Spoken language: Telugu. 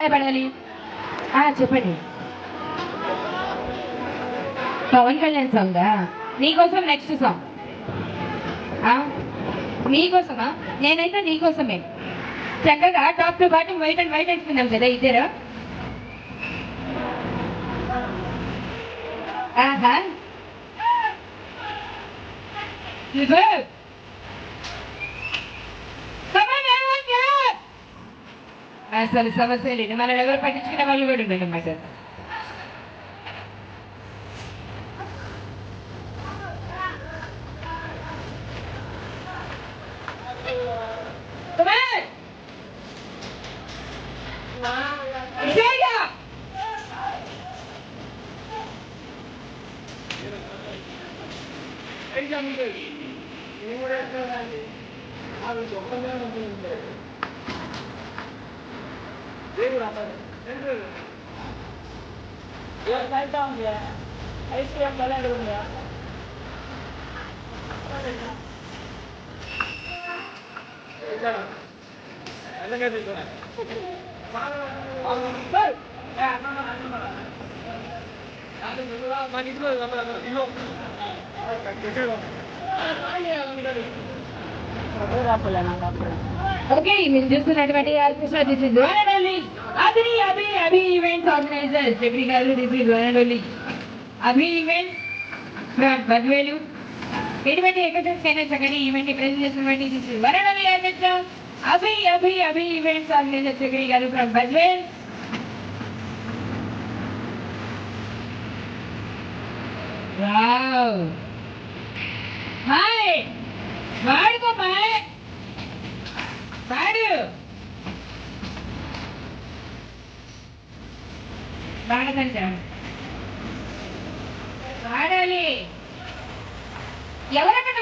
సహాయపడాలి? చెప్పండి. పవన్ కళ్యాణ్ సాంగా? నీకోసం నెక్స్ట్ సాంగ్. నీకోసమా? నేనైతే నీకోసమే. చక్కగా top to bottom white and white వేసుకున్నాం కదా ఇద్దరు. ఆహా, అసలు సమస్య లేదు. మనం ఎవరు పట్టించుకునే వాళ్ళు కూడా ఉండండి అన్నమాట. ఓకే, మీరు చూస్తున్నటువంటి అభి ఈవెంట్స్ ఆర్గనైజర్ సెక్రటరీ గారు. This is one and only Abhi events from Badvel. ఎటువంటి ఎకటెన్స్ అయినా చక్కని ఈవెంట్ ప్రెజెంట్ చేసినటువంటి this is one and only Abhi events organiser secretary గారు ఫ్రమ్ బద్వేల్. వావ్, హాయ్ వాడుకో బాయ్ వాడు వాడదంట వాడాలి. ఎవరక్కడ